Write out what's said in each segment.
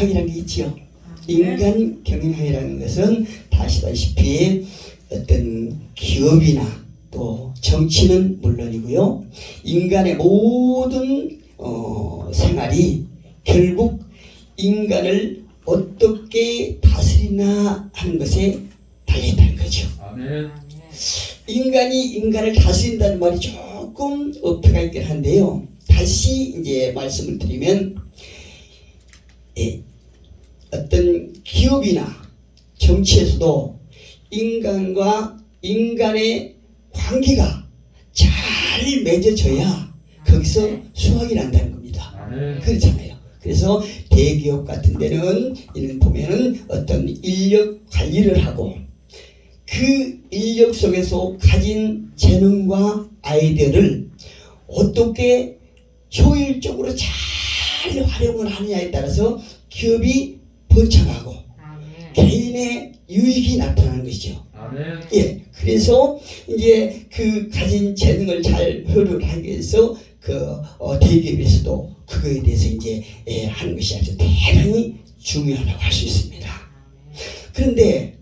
경영학이라는 게 있지요. 인간 경영학이라는 것은 다 아시다시피 어떤 기업이나 또 정치는 물론이고요. 인간의 모든 생활이 결국 인간을 어떻게 다스리나 하는 것에 달려있다는 거죠. 아멘. 인간이 인간을 다스린다는 말이 조금 어폐가 있긴 한데요. 다시 이제 말씀을 드리면 어떤 기업이나 정치에서도 인간과 인간의 관계가 잘 맺어져야 거기서 수확이 난다는 겁니다. 아멘. 그렇잖아요. 그래서 대기업 같은 데는 이런 보면은 어떤 인력 관리를 하고 그 인력 속에서 가진 재능과 아이디어를 어떻게 효율적으로 잘 활용을 하느냐에 따라서 기업이 번창하고 개인의 유익이 나타나는 것이죠. 아멘. 예, 그래서 이제 그 가진 재능을 잘 효율하기 위해서 대기업에서도 그거에 대해서 이제 하는 것이 아주 대단히 중요하다고 할 수 있습니다. 그런데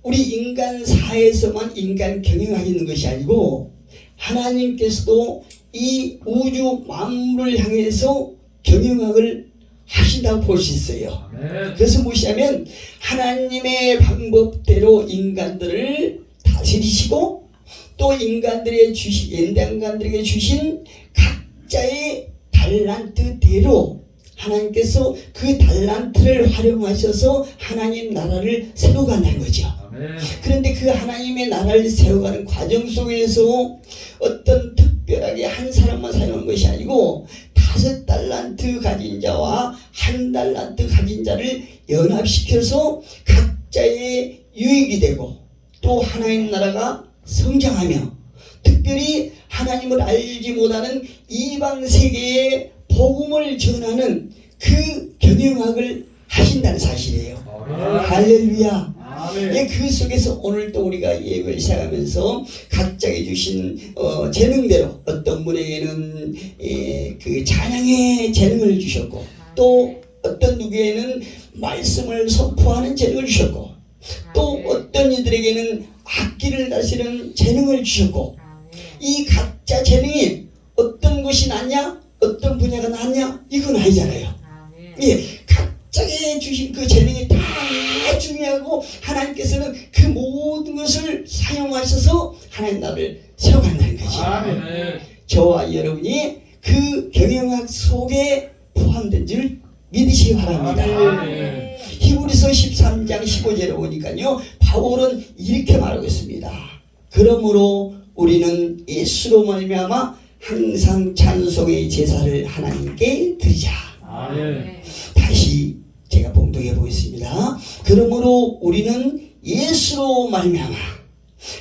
우리 인간 사회에서만 인간 경영학이 있는 것이 아니고 하나님께서도 이 우주 만물을 향해서 경영학을 하신다고 볼 수 있어요. 아멘. 그래서 무엇이냐면 하나님의 방법대로 인간들을 다스리시고 또 인간들에게 주신 각자의 달란트대로 하나님께서 그 달란트를 활용하셔서 하나님 나라를 세워간다는 거죠. 아멘. 그런데 그 하나님의 나라를 세워가는 과정 속에서 어떤 특별하게 한 사람만 사용한 것이 아니고 5달란트 가진 자와 1달란트 가진 자를 연합시켜서 각자의 유익이 되고 또 하나님 나라가 성장하며 특별히 하나님을 알지 못하는 이방 세계에 복음을 전하는 그 경영학을 하신다는 사실이에요. 아멘. 할렐루야. 아멘. 예, 그 속에서 오늘 또 우리가 예배를 시작하면서 각자에게 주신 재능대로 어떤 분에게는 그 찬양의 재능을 주셨고 또 어떤 누구에게는 말씀을 선포하는 재능을 주셨고 또 어떤 이들에게는 악기를 다스리는 재능을 주셨고 이 각자 재능이 어떤 것이 낫냐 어떤 분야가 낫냐 이건 아니잖아요. 예, 각자에게 주신 그 재능이 다 중요하고 하나님께서는 그 모든 것을 사용하셔서 하나님 나라를 세워간다는 거죠. 아멘. 저와 여러분이 그 경영학 속에 포함된 줄 믿으시기 바랍니다. 아멘. 히브리서 13장 15절에 보니까요 바울은 이렇게 말하고 있습니다. 그러므로 우리는 예수로 말미암아 항상 찬송의 제사를 하나님께 드리자. 아멘. 다시 제가 봉독해 보겠습니다. 그러므로 우리는 예수로 말미암아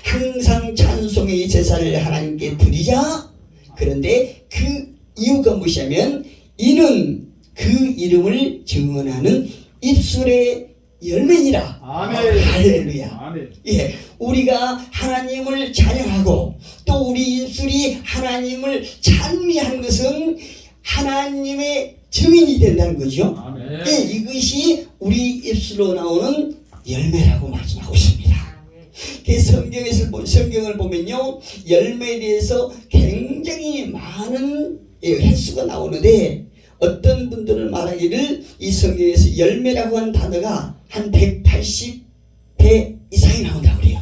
항상 찬송의 제사를 하나님께 드리자. 그런데 그 이유가 무엇이냐면 이는 그 이름을 증언하는 입술의 열매니라. 아멘. 할렐루야. 아멘. 예, 우리가 하나님을 찬양하고 또 우리 입술이 하나님을 찬미한 것은 하나님의 증인이 된다는 거죠. 아멘. 예, 이것이 우리 입술로 나오는 열매라고 말씀하고 있습니다. 성경을 보면요 열매에 대해서 굉장히 많은 횟수가 나오는데 어떤 분들은 말하기를 이 성경에서 열매라고 하는 단어가 한 180회 이상이 나온다고 그래요.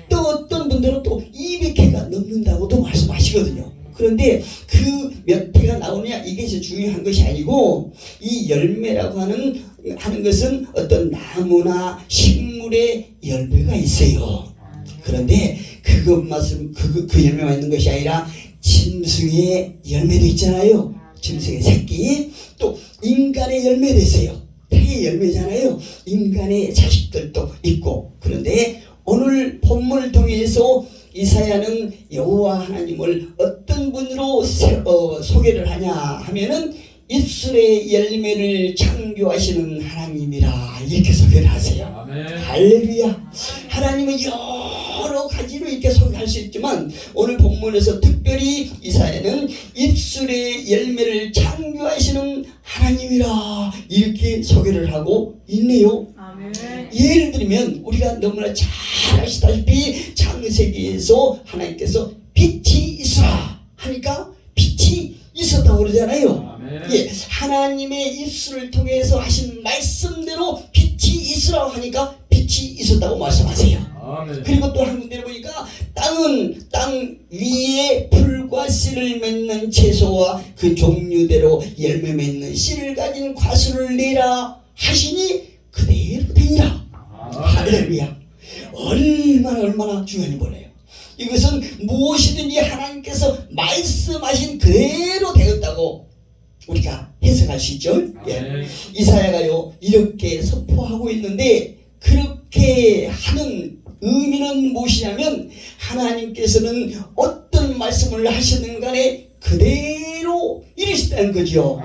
또 어떤 분들은 또 200회가 넘는다고도 말씀하시거든요. 그런데 그 몇 회가 나오느냐 이게 중요한 것이 아니고 이 열매라고 하는 것은 어떤 나무나 식물의 열매가 있어요. 그런데 그 열매만 있는 것이 아니라 짐승의 열매도 있잖아요. 짐승의 새끼 또 인간의 열매도 있어요. 태의 열매잖아요. 인간의 자식들도 있고 그런데 오늘 본문을 통해서 이사야는 여호와 하나님을 어떤 분으로 소개를 하냐 하면은 입술의 열매를 창조하시는 하나님이라 이렇게 소개를 하세요. 아멘. 할렐루야. 하나님은 여러 가지로 이렇게 소개할 수 있지만 오늘 본문에서 특별히 이사야는 입술의 열매를 창조하시는 하나님이라 이렇게 소개를 하고 있네요. 아멘. 예를 들면 우리가 너무나 잘 아시다시피 창세기에서 하나님께서 빛이 있으라 하니까 빛이 있었다고 그러잖아요. 예, 하나님의 입술을 통해서 하신 말씀대로 빛이 있으라고 하니까 빛이 있었다고 말씀하세요. 아멘. 그리고 또 한 군데 보니까 땅은 땅 위에 풀과 씨를 맺는 채소와 그 종류대로 열매 맺는 씨를 가진 과수를 내라 하시니 그대로 되니라. 할렐루야. 얼마나 중요한지 몰라요. 이것은 무엇이든지 하나님께서 말씀하신 그대로 되었다고 우리가 해석할 수 있죠. 예. 이사야가요 이렇게 선포하고 있는데 그렇게 하는 의미는 무엇이냐면 하나님께서는 어떤 말씀을 하시든 간에 그대로 이루시다는 거죠.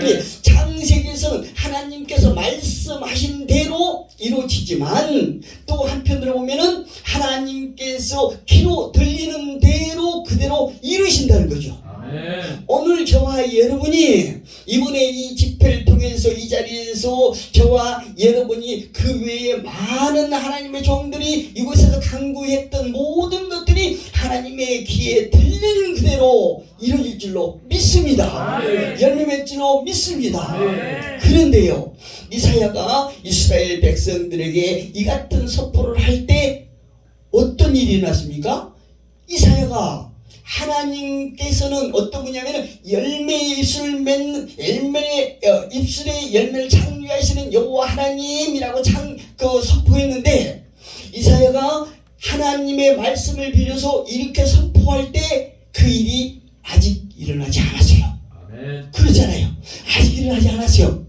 예, 창세기에서는 하나님께서 말씀하신 대로 이루어지지만 또 한편으로 보면은 하나님께서 귀로 들리는 대로 그대로 이루신다는 거죠. 오늘 저와 여러분이 이번에 이 집회를 통해서 이 자리에서 저와 여러분이 그 외에 많은 하나님의 종들이 이곳에서 강구했던 모든 것들이 하나님의 귀에 들리는 그대로 이루어질 줄로 믿습니다. 열매 맺을 줄로 믿습니다. 그런데요 이사야가 이스라엘 백성들에게 이 같은 선포를 할 때 어떤 일이 일어났습니까? 이사야가 하나님께서는 어떤 분이냐면 열매의 입술을 맺는 입술의 열매를 창조하시는 여호와 하나님이라고 선포했는데 이사야가 하나님의 말씀을 빌려서 이렇게 선포할 때 그 일이 아직 일어나지 않았어요. 그렇잖아요. 아직 일어나지 않았어요.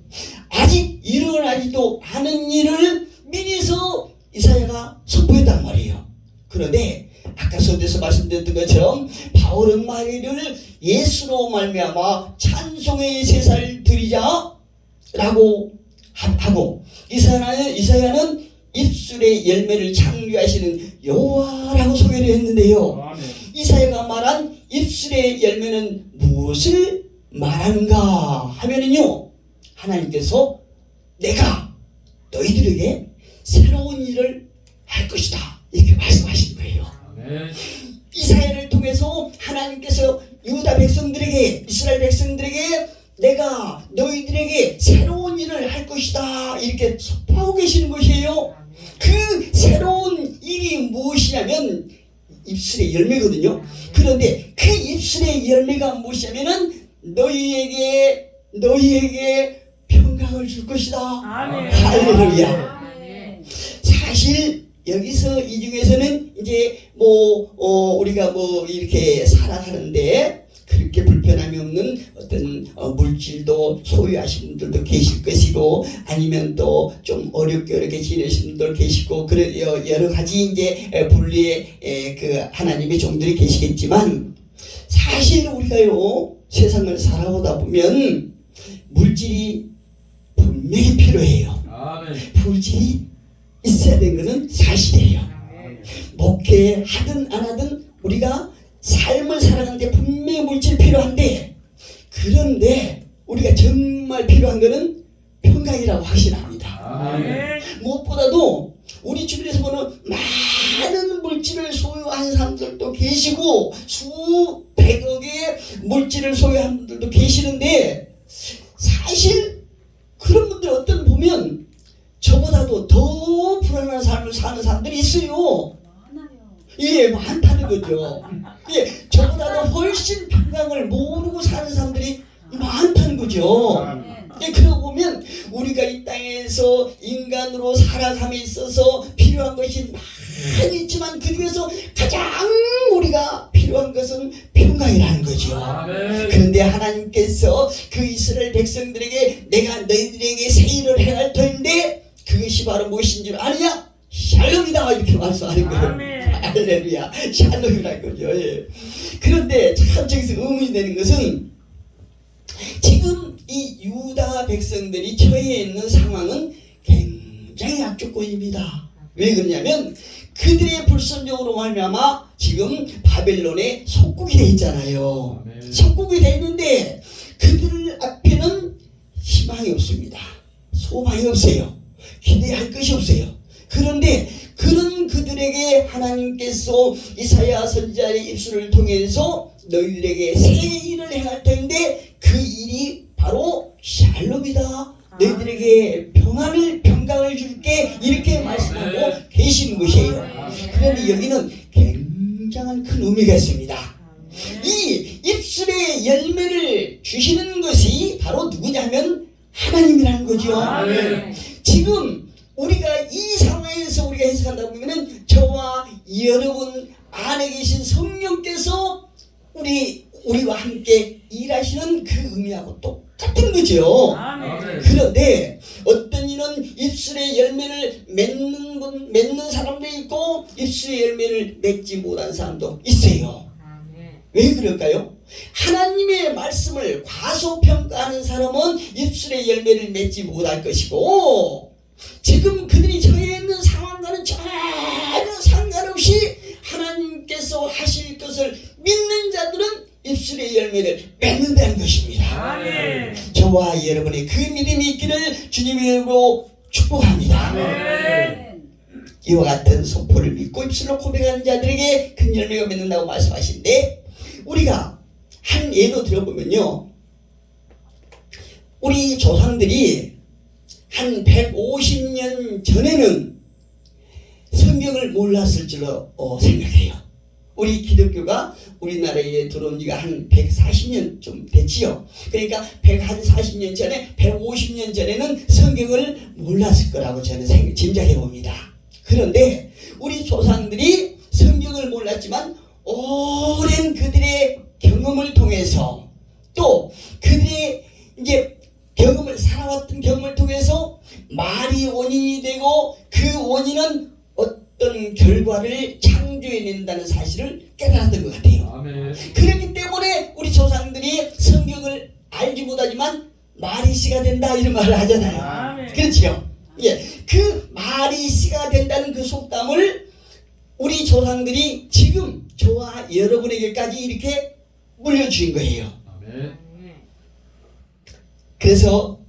아직 일어나지도 않은 일을 미리서 이사야가 선포했단 말이에요. 그런데 아까 서두에서 말씀드렸던 것처럼 바울은 말을 예수로 말미암아 찬송의 제사를 드리자라고 하고 이사야는 입술의 열매를 창조하시는 여호와라고 소개를 했는데요. 이사야가 말한 입술의 열매는 무엇을 말하는가 하면은요 하나님께서 내가 너희들에게 새로운 일을 할 것이다 이렇게 말씀하신 거예요. 이사야를 통해서 하나님께서 유다 백성들에게 이스라엘 백성들에게 내가 너희들에게 새로운 일을 할 것이다 이렇게 선포하고 계시는 것이에요. 그 새로운 일이 무엇이냐면 입술의 열매거든요. 그런데 그 입술의 열매가 무엇이냐면은 너희에게 평강을 줄 것이다. 할렐루야. 사실 여기서 이 중에서는 이제 우리가 이렇게 살아가는데 그렇게 불편함이 없는 어떤 물질도 소유하신 분들도 계실 것이고 아니면 또 좀 어렵게 지내신 분들 계시고 그런 여러 가지 이제 분리의 그 하나님의 종들이 계시겠지만 사실 우리가요 세상을 살아오다 보면 물질이 분명히 필요해요. 물질이 있어야 되는 것은 사실이에요. 목회하든 안 하든 우리가 삶을 살아가는데 분명히 물질이 필요한데 그런데 우리가 정말 필요한 것은 평강이라고 확신합니다. 무엇보다도 우리 주변에서 보는 많은 물질을 소유한 사람들도 계시고 수백억의 물질을 소유한 분들도 계시는데 사실 그런 분들 어떤 보면 저보다도 더 불안한 삶을 사는 사람들이 있어요. 예, 많다는 거죠. 예, 저보다도 훨씬 평강을 모르고 사는 사람들이 많다는 거죠. 예, 그러고 보면 우리가 이 땅에서 인간으로 살아감에 있어서 필요한 것이 많이 있지만 그 중에서 가장 우리가 필요한 것은 평강이라는 거죠. 그런데 하나님께서 그 이스라엘 백성들에게 내가 너희들에게 새 일을 행할 터인데 그것이 바로 무엇인 줄 아느냐? 샬롬이다 이렇게 말씀하는 거예요. 할렐루야. 샬롬이라는 거죠. 예. 그런데 참 저기서 의문이 되는 것은 지금 이 유다 백성들이 처해 있는 상황은 굉장히 악조건입니다. 왜 그러냐면 그들의 불순종으로 말미암아 지금 바벨론에 속국이 돼 있잖아요. 속국이 돼 있는데 그들 앞에는 희망이 없습니다. 소망이 없어요. 기대할 것이 없어요. 그런데 그런 그들에게 하나님께서 이사야 선지자의 입술을 통해서 너희들에게 새 일을 행할 텐데 그 일이 바로 샬롬이다. 너희들에게 평강을 줄게 이렇게 말씀하고 계시는 것이에요. 그런데 여기는 굉장한 큰 의미가 있습니다. 이 입술의 열매를 주시는 것이 바로 누구냐면 하나님이라는 거죠. 지금 우리가 이 상황에서 우리가 해석한다 보면은 저와 여러분 안에 계신 성령께서 우리와 함께 일하시는 그 의미하고 똑같은 거죠. 그런데 어떤 이는 입술의 열매를 맺는 사람도 있고 입술의 열매를 맺지 못한 사람도 있어요. 왜 그럴까요? 하나님의 말씀을 과소평가하는 사람은 입술의 열매를 맺지 못할 것이고 지금 그들이 처해 있는 상황과는 전혀 상관없이 하나님께서 하실 것을 믿는 자들은 입술의 열매를 맺는다는 것입니다. 아멘. 저와 여러분의 그 믿음이 있기를 주님의 이름으로 축복합니다. 아멘. 이와 같은 소포를 믿고 입술로 고백하는 자들에게 큰 열매가 맺는다고 말씀하시는데 우리가 한 예도 들어보면요, 우리 조상들이 한 150년 전에는 성경을 몰랐을 줄로 생각해요. 우리 기독교가 우리나라에 들어온 지가 한 140년 좀 됐지요. 그러니까 140년 전에 150년 전에는 성경을 몰랐을 거라고 저는 짐작해 봅니다. 그런데 우리 조상들이 성경을 몰랐지만 오랜 그들의 경험을 통해서 또 그들의 이제 살아왔던 경험을 통해서 말이 원인이 되고 그 원인은 어떤 결과를 창조해낸다는 사실을 깨달았던 것 같아요. 아멘. 그렇기 때문에 우리 조상들이 성경을 알지 못하지만 말이 씨가 된다 이런 말을 하잖아요. 아멘. 그렇죠? 예, 그 말이 씨가 된다는 그 속담을 우리 조상들이 지금 저와 여러분에게까지 이렇게 물려주신 거예요. 아멘. 그래서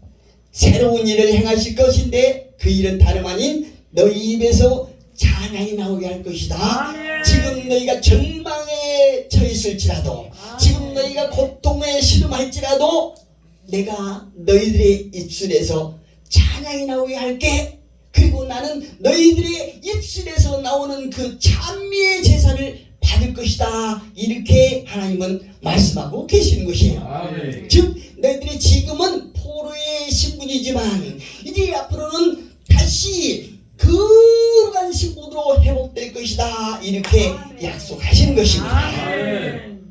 새로운 일을 행하실 것인데 그 일은 다름 아닌 너희 입에서 찬양이 나오게 할 것이다. 아멘. 지금 너희가 절망에 처했을지라도 지금 너희가 고통에 시름할지라도 내가 너희들의 입술에서 찬양이 나오게 할게. 그리고 나는 너희들의 입술에서 나오는 그 찬미의 제사를 받을 것이다. 이렇게 하나님은 말씀하고 계시는 것이에요. 아멘. 즉 너희들이 지금은 포로의 신분이지만 이제 앞으로는 다시 거룩한 신분으로 회복될 것이다. 이렇게 약속하시는 것입니다. 아멘.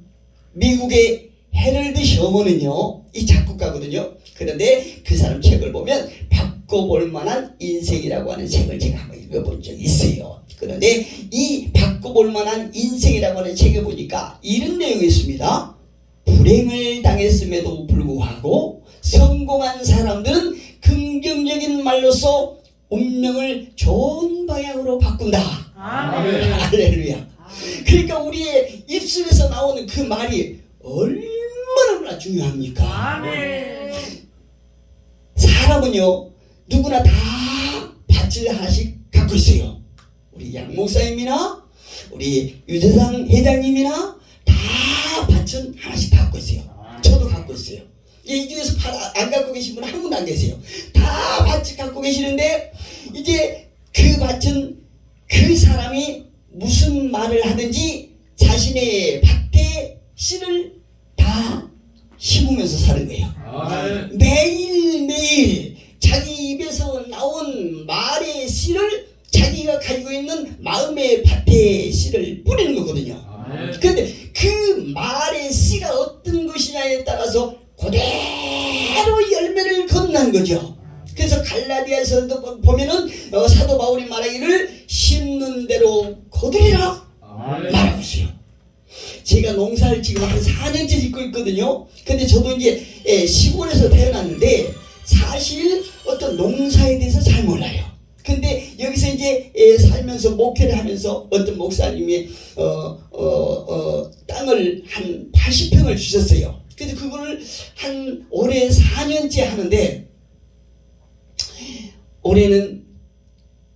미국의 헤럴드 셔먼은요, 이 작곡가거든요. 그런데 그 사람 책을 보면 바꿔볼 만한 인생이라고 하는 책을 제가 한번 읽어본 적이 있어요. 그런데 이 바꿔볼 만한 인생이라고 하는 책에 보니까 이런 내용이 있습니다. 불행을 당했음에도 불구하고 성공한 사람들은 긍정적인 말로써 운명을 좋은 방향으로 바꾼다. 아멘. 할렐루야. 그러니까 우리의 입술에서 나오는 그 말이 얼마나 중요합니까? 아멘. 사람은요 누구나 다 밭을 하나씩 갖고 있어요. 우리 양 목사님이나 우리 유재상 회장님이나 다 밭은 하나씩 다 갖고 있어요. 저도 갖고 있어요. 이 중에서 밭 안 갖고 계신 분은 한 분도 안 계세요. 다 밭을 갖고 계시는데 이제 그 밭은 그 사람이 무슨 말을 하든지 자신의 밭에 씨를 다 심으면서 사는 거예요. 매일매일 자기 입에서 나온 말의 씨를 자기가 가지고 있는 마음의 밭에 씨를 뿌리는 거거든요. 그런데 그 말의 씨가 어떤 것이냐에 따라서 그대로 열매를 건넌 거죠. 그래서 갈라디아서도 보면은 사도 바울이 말하기를 심는 대로 거두리라 말하고 있어요. 제가 농사를 지금 한 4년째 짓고 있거든요. 근데 저도 이제 시골에서 태어났는데 사실 어떤 농사에 대해서 잘 몰라요. 근데 여기서 이제 살면서 목회를 하면서 어떤 목사님이 땅을 한 80평을 주셨어요. 그래서 그거를 한 올해 4년째 하는데 올해는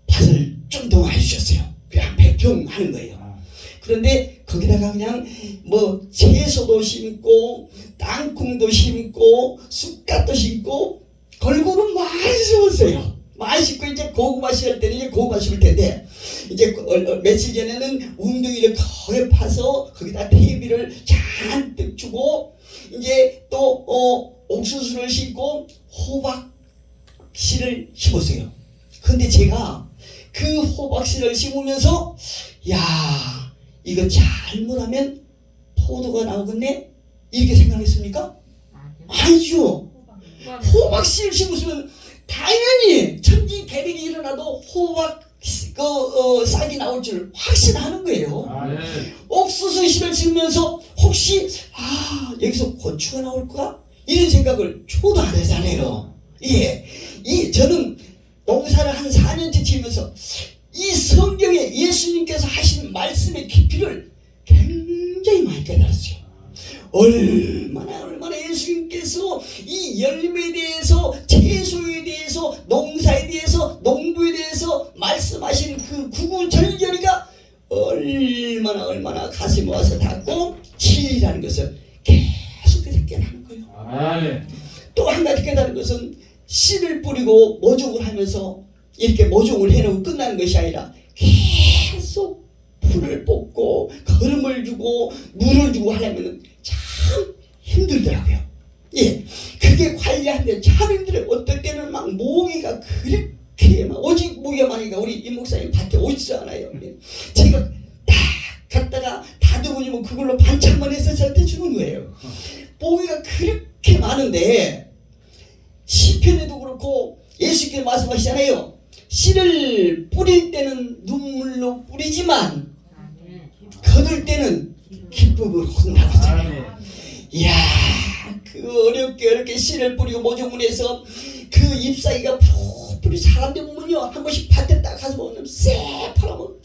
밭을 좀 더 많이 주셨어요. 그냥 100평 하는 거예요. 그런데 거기다가 그냥 뭐 채소도 심고 땅콩도 심고 쑥갓도 심고 걸고는 많이 심었어요. 많이 심고 이제 고구마 심을 때는 이제 고구마 심을 텐데 이제 며칠 전에는 웅덩이를 거의 파서 거기다 퇴비를 잔뜩 주고 이제 또 옥수수를 심고 호박씨를 심었어요. 근데 제가 그 호박씨를 심으면서 야 이거 잘못하면 포도가 나오겠네? 이렇게 생각했습니까? 아니죠. 호박씨를 심으면 당연히 천지개벽이 일어나도 호박 싹이 나올 줄 확신하는 거예요. 옥수수 씨를 심으면서 혹시 여기서 고추가 나올까? 이런 생각을 초도 안 하잖아요. 예, 저는 농사를 한 4년째 지으면서 이 성경에 예수님께서 하신 말씀의 깊이를 굉장히 많이 깨달았어요. 얼마나 예수님께서 이 열매에 대해서 채소에 대해서 농사에 대해서 농부에 대해서 말씀하신 그 구구절절이가 얼마나 가슴에 와서 닿고 진리라는 것을 계속해서 깨닫는 거예요. 또 한 가지 깨달은 것은 씨를 뿌리고 모종을 하면서 이렇게 모종을 해놓고 끝나는 것이 아니라 계속 풀을 뽑고 거름을 주고 물을 주고 하려면 참 힘들더라고요. 예, 그게 관리하는데 참 힘들어요. 어떨 때는 막 모기가 그렇게 막 오직 모기가 많으니까 우리 임 목사님 밭에 오지도 않아요. 제가 딱 갔다가 다듬으면 그걸로 반찬만 해서 저한테 주는 거예요. 모기가 그렇게 많은데 시편에도 그렇고 예수께서 말씀하시잖아요. 씨를 뿌릴 때는 눈물로 뿌리지만 거둘 때는 기쁨으로 나오잖아요. 이야, 그 어렵게 씨를 뿌리고 모종을 해서 그 잎사귀가 푸르푸르 사람들 보면요 한 번씩 밭에 딱 가서 보면 새파라면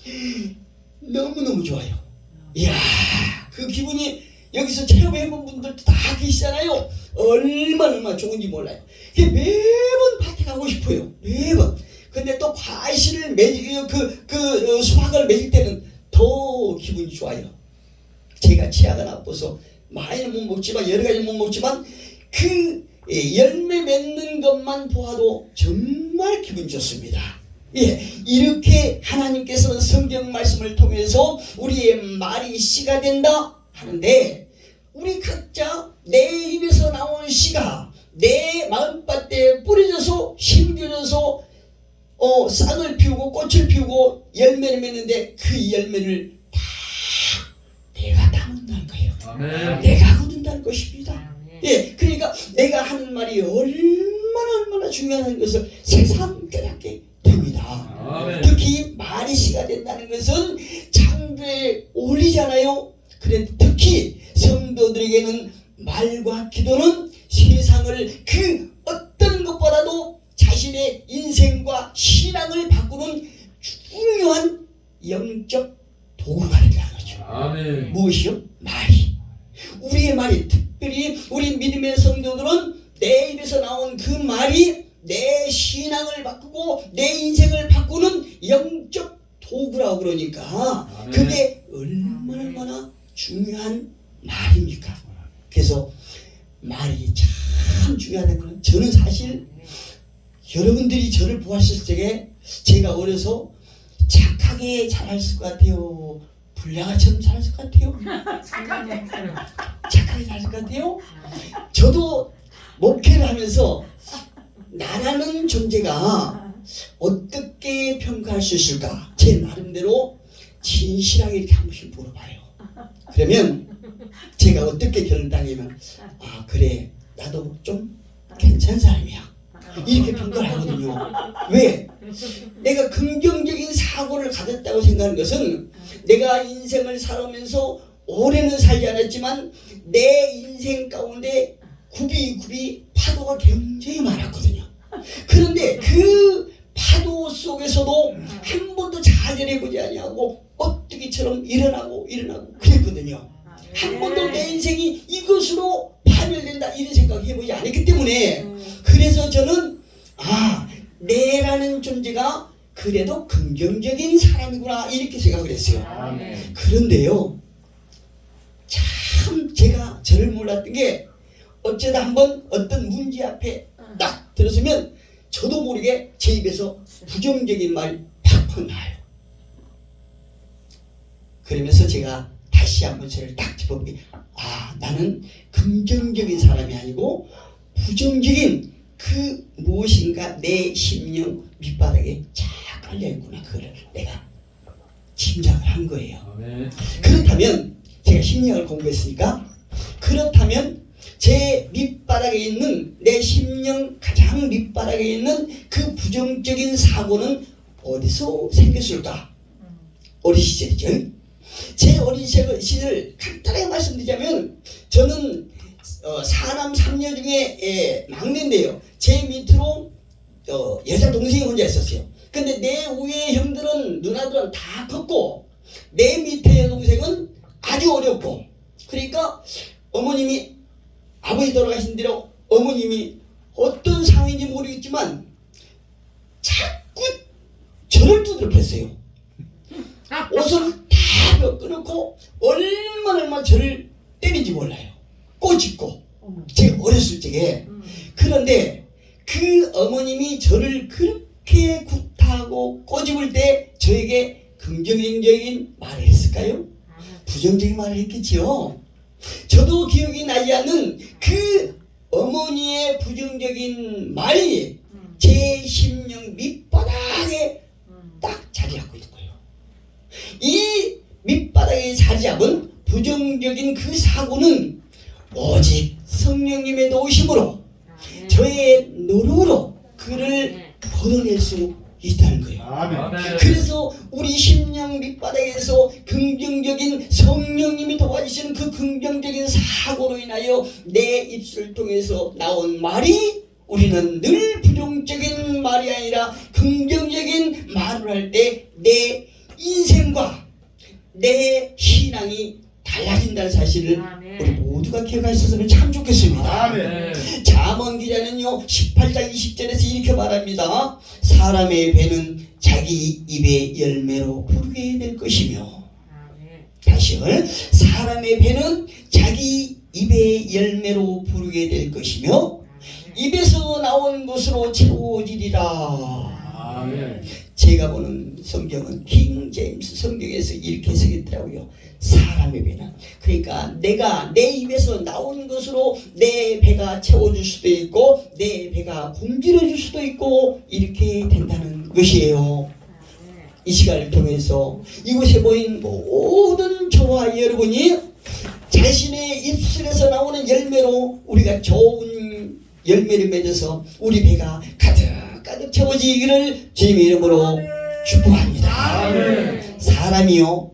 너무너무 좋아요. 이야, 그 기분이 여기서 체험해본 분들도 다 계시잖아요. 얼마나 좋은지 몰라요. 매번 밭에 가고 싶어요. 매번. 근데 또 과실을 수확을 맺을 때는 더 기분이 좋아요. 제가 치아가 나빠서 많이는 못 먹지만 여러 가지 못 먹지만 그 열매 맺는 것만 보아도 정말 기분 좋습니다. 예, 이렇게 하나님께서는 성경 말씀을 통해서 우리의 말이 씨가 된다 하는데 우리 각자 내 입에서 나오는 씨가 내 마음밭에 뿌려져서 심겨져서 싹을 피우고 꽃을 피우고 열매를 맺는데 그 열매를 다 내가 담는다는 거예요. 아멘. 내가 거둔다는 것입니다. 예, 그러니까 내가 하는 말이 얼마나 중요한 것을 새삼 깨닫게 됩니다. 아멘. 특히 말이 씨가 된다는 것은 창조에 올리잖아요. 그래 특히 성도들에게는 말과 기도는 세상을 그 어떤 것보다도 자신의 인생과 신앙을 바꾸는 중요한 영적 도구가 된다는 거죠. 아멘. 무엇이요? 말이. 우리의 말이 특별히 우리 믿음의 성도들은 내 입에서 나온 그 말이 내 신앙을 바꾸고 내 인생을 바꾸는 영적 도구라고 그러니까 아멘. 그게 얼마나 중요한 말입니까? 그래서 말이 참 중요하다는 건 저는 사실 여러분들이 저를 보았을 적에 제가 어려서 착하게 자랐을 것 같아요? 불량아처럼 자랐을 것 같아요? 착하게 자랐을 것 같아요? 저도 목회를 하면서 나라는 존재가 어떻게 평가할 수 있을까? 제 나름대로 진실하게 이렇게 한 번씩 물어봐요. 그러면 제가 어떻게 결단하냐면 그래 나도 좀 괜찮은 사람이야 이렇게 평가를 하거든요. 왜? 내가 긍정적인 사고를 가졌다고 생각하는 것은 내가 인생을 살아오면서 오래는 살지 않았지만 내 인생 가운데 굽이 파도가 굉장히 많았거든요. 그런데 그 파도 속에서도 한 번도 좌절해보지 아니하고 어떻게처럼 일어나고 그랬거든요. 한 번도 내 인생이 이것으로 파멸된다 이런 생각 해보지 않았기 때문에 그래서 저는 내라는 존재가 그래도 긍정적인 사람이구나 이렇게 생각을 했어요. 그런데요, 참 제가 저를 몰랐던 게 어쩌다 한번 어떤 문제 앞에 딱 들었으면 저도 모르게 제 입에서 부정적인 말이 팍팍 나요. 그러면서 제가 다시 한번 저를 딱 짚어보게, 나는 긍정적인 사람이 아니고 부정적인 그 무엇인가 내 심령 밑바닥에 쫙 깔려있구나. 그거를 내가 짐작을 한 거예요. 그렇다면 제가 심리학을 공부했으니까 그렇다면 제 밑바닥에 있는 내 심령 가장 밑바닥에 있는 그 부정적인 사고는 어디서 생겼을까? 어린 시절이죠. 제 어린 시절 간단하게 말씀드리자면 저는 사남 3녀 중에 막내인데요. 제 밑으로 여자 동생이 혼자 있었어요. 근데 내 위에 형들은 누나들은 다 컸고 내 밑에 여동생은 아주 어렸고, 그러니까 어머님이 아버지 돌아가신 뒤로 어머님이 어떤 상황인지 모르겠지만 자꾸 저를 두드려 팼어요. 옷을 다 끊고 얼마나 저를 때리지 몰라요. 꼬집고 제가 어렸을 적에. 그런데 그 어머님이 저를 그렇게 굿하고 꼬집을 때 저에게 긍정적인 말을 했을까요? 부정적인 말을 했겠지요. 저도 기억이 나지 않는 그 어머니의 부정적인 말이 제 심령 밑바닥에 딱 자리 잡고 있는 거예요. 이 밑바닥에 자리 잡은 부정적인 그 사고는 오직 성령님의 도우심으로 저의 노력으로 그를 걷어낼 수 있다는 거예요. 그래서 우리 심령 밑바닥에서 긍정적인 성령님이 도와주시는 그 긍정적인 사고로 인하여 내 입술을 통해서 나온 말이 우리는 늘 부정적인 말이 아니라 긍정적인 말을 할 때 내 인생과 내 신앙이 달라진다는 사실을 우리 모두가 기억하셨으면 참 좋겠습니다. 잠언 기자는요 18장 20절에서 이렇게 말합니다. 사람의 배는 자기 입의 열매로 부르게 될 것이며, 다시요, 사람의 배는 자기 입의 열매로 부르게 될 것이며 입에서 나온 것으로 채워지리라. 제가 보는 성경은 킹 제임스 성경에서 이렇게 해석했더라고요. 사람의 배는, 그러니까 내가 내 입에서 나온 것으로 내 배가 채워줄 수도 있고 내 배가 굶주려줄 수도 있고 이렇게 된다는 것이에요. 이 시간을 통해서 이곳에 모인 모든 저와 여러분이 자신의 입술에서 나오는 열매로 우리가 좋은 열매를 맺어서 우리 배가 가득 채워지기를 주님의 이름으로 축복합니다. 사람이요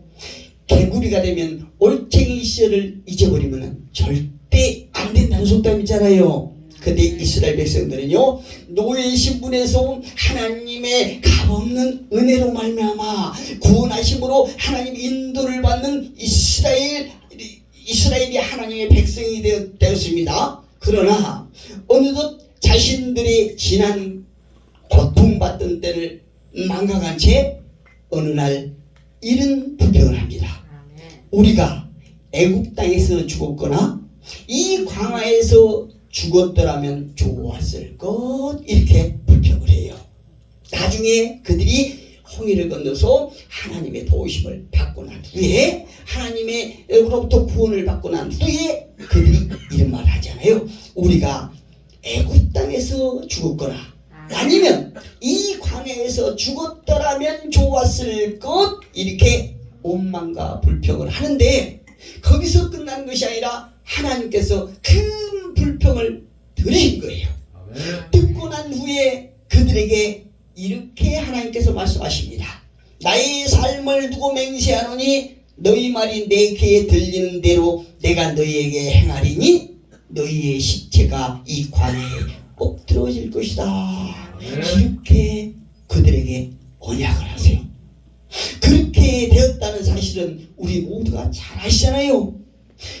개구리가 되면 올챙이 시절을 잊어버리면 절대 안 된다는 속담 있잖아요. 근데 이스라엘 백성들은요 노예 신분에서 하나님의 값없는 은혜로 말미암아 구원하심으로 하나님 인도를 받는 이스라엘이 하나님의 백성이 되었습니다. 그러나 어느덧 자신들의 지난 고통받던 때를 망각한 채 어느 날 이런 불평을 합니다. 우리가 애굽 땅에서 죽었거나 이 광야에서 죽었더라면 좋았을 것, 이렇게 불평을 해요. 나중에 그들이 홍해를 건너서 하나님의 도우심을 받고 난 후에 하나님의로부터 구원을 받고 난 후에 그들이 이런 말을 하잖아요. 우리가 애굽 땅에서 죽었거나 아니면 이 광야에서 죽었더라면 좋았을 것, 이렇게 원망과 불평을 하는데 거기서 끝난 것이 아니라 하나님께서 큰 불평을 들으신 거예요. 듣고 난 후에 그들에게 이렇게 하나님께서 말씀하십니다. 나의 삶을 두고 맹세하노니 너희 말이 내 귀에 들리는 대로 내가 너희에게 행하리니 너희의 시체가 이 광야에 엎드러질 것이다. 이렇게 그들에게 언약을 하세요. 그 있다는 사실은 우리 모두가 잘 아시잖아요.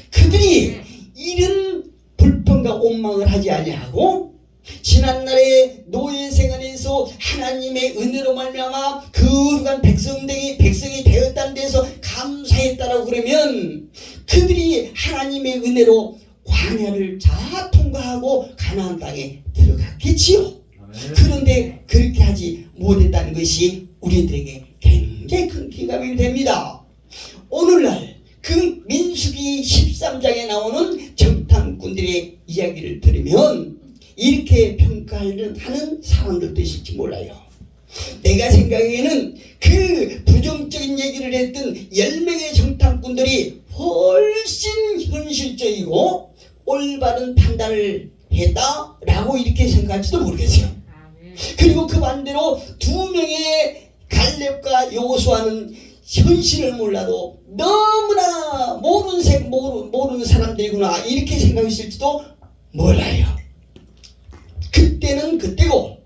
그들이 이런 불평과 원망을 하지 아니하고 지난날에 노예 생활에서 하나님의 은혜로 말미암아 거룩한 백성이 되었다는 데서 감사했다라고 그러면 그들이 하나님의 은혜로 광야를 잘 통과하고 가나안 땅에 들어갔겠지요. 그런데 그렇게 하지 못했다는 것이 우리들에게 굉장히 큰 기감이 됩니다. 오늘날 그 민수기 13장에 나오는 정탐꾼들의 이야기를 들으면 이렇게 평가하는 사람들도 있을지 몰라요. 내가 생각에는 그 부정적인 얘기를 했던 10명의 정탐꾼들이 훨씬 현실적이고 올바른 판단을 했다라고 이렇게 생각할지도 모르겠어요. 그리고 그 반대로 2명의 갈렙과 여호수아는 현실을 몰라도 너무나 모르는 사람들이구나 이렇게 생각했을지도 몰라요. 그때는 그때고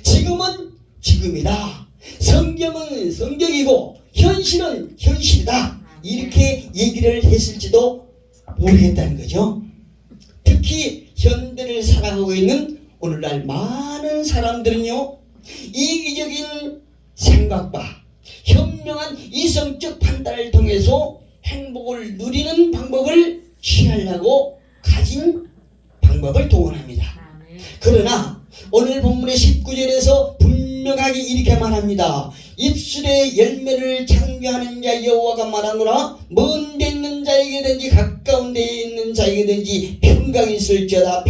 지금은 지금이다. 성경은 성경이고 현실은 현실이다. 이렇게 얘기를 했을지도 모르겠다는 거죠. 특히 현대를 살아가고 있는 오늘날 많은 사람들은요, 이기적인 생각과 현명한 이성적 판단을 통해서 행복을 누리는 방법을 취하려고 가진 방법을 동원합니다. 그러나 오늘 본문의 19절에서 분명하게 이렇게 말합니다. 입술에 열매를 창조하는 자 여호와가 말하노라. 먼 데 있는 자에게든지 가까운 데 있는 자에게든지 평강이 있을지어다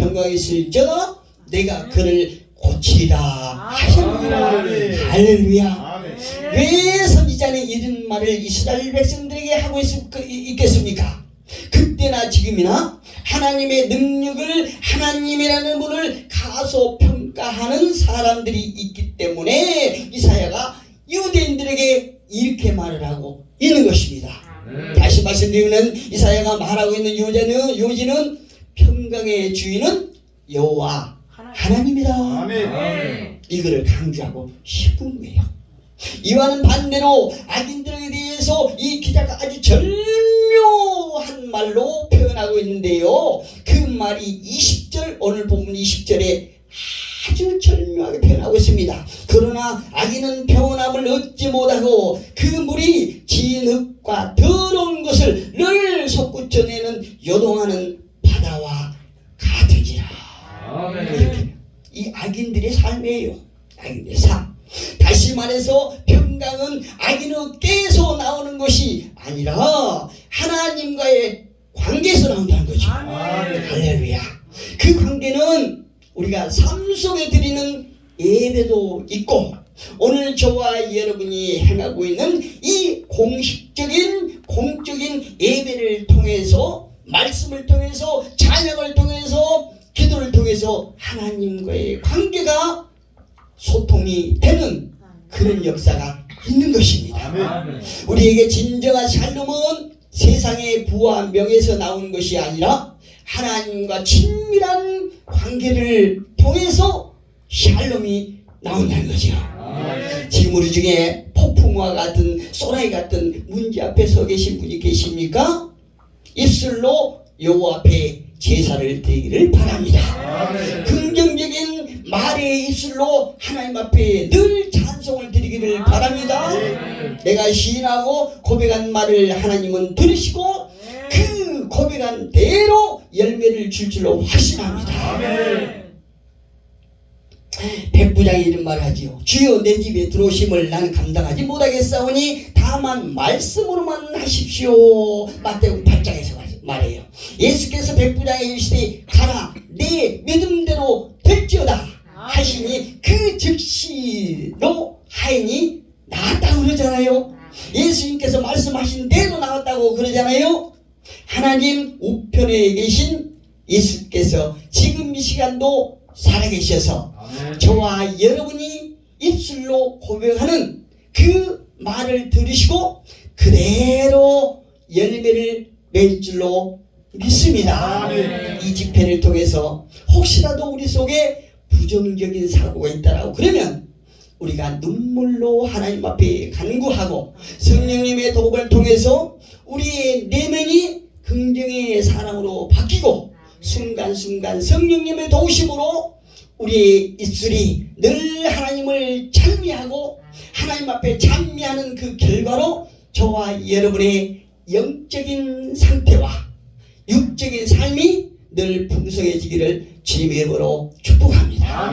내가 그를 고치리라 하셨느니라. 할렐루야. 왜 선지자는 이런 말을 이스라엘 백성들에게 하고 있겠습니까? 그때나 지금이나 하나님의 능력을 하나님이라는 분을 가소평가하는 사람들이 있기 때문에 이사야가 유대인들에게 이렇게 말을 하고 있는 것입니다. 다시 말씀드리면 이사야가 말하고 있는 요지는 평강의 주인은 여호와 하나님이다. 이거를 강조하고 싶은 거예요. 이와는 반대로 악인들에 대해서 이 기자가 아주 절묘한 말로 표현하고 있는데요. 그 말이 20절, 오늘 본문 20절에 아주 절묘하게 표현하고 있습니다. 그러나 악인은 평온함을 얻지 못하고 그 물이 진흙과 더러운 것을 늘 솟구쳐내는 요동하는 바다와 같으니라. 이렇게 이 악인들의 삶이에요. 악인들의 삶. 다시 말해서 평강은 악인에게서 나오는 것이 아니라 하나님과의 관계에서 나온다는 거죠. 할렐루야. 그 관계는 우리가 삶 속에 드리는 예배도 있고 오늘 저와 여러분이 행하고 있는 이 공적인 예배를 통해서 말씀을 통해서 찬양을 통해서 기도를 통해서 하나님과의 관계가 소통이 되는 그런 역사가 있는 것입니다. 우리에게 진정한 샬롬은 세상의 부와 명예에서 나오는 것이 아니라 하나님과 친밀한 관계를 통해서 샬롬이 나온다는 거죠. 지금 우리 중에 폭풍과 같은 소나기 같은 문제 앞에 서 계신 분이 계십니까? 입술로 여호와 앞에 제사를 드리기를 바랍니다. 긍정적인 말의 입술로 하나님 앞에 늘 찬송을 드리기를 바랍니다. 내가 시인하고 고백한 말을 하나님은 들으시고 그 고백한 대로 열매를 줄 줄로 확신합니다. 백부장이 이런 말을 하지요. 주여 내 집에 들어오심을 나는 감당하지 못하겠사오니 다만 말씀으로만 하십시오. 마태복음 8장에서 말해요. 예수께서 백부장에게 이르시되 가라 내 믿음대로 될지어다 하시니 그 즉시로 하인이 나았다고 그러잖아요. 예수님께서 말씀하신 대로 나왔다고 그러잖아요. 하나님 우편에 계신 예수께서 지금 이 시간도 살아계셔서 저와 여러분이 입술로 고백하는 그 말을 들으시고 그대로 열매를 맺을 줄로 믿습니다. 이 집회를 통해서 혹시라도 우리 속에 부정적인 사고가 있다라고 그러면 우리가 눈물로 하나님 앞에 간구하고 성령님의 도움을 통해서 우리의 내면이 긍정의 사랑으로 바뀌고 순간순간 성령님의 도우심으로 우리의 입술이 늘 하나님을 찬미하고 하나님 앞에 찬미하는 그 결과로 저와 여러분의 영적인 상태와 육적인 삶이 늘 풍성해지기를 주님의 이름으로 축복합니다.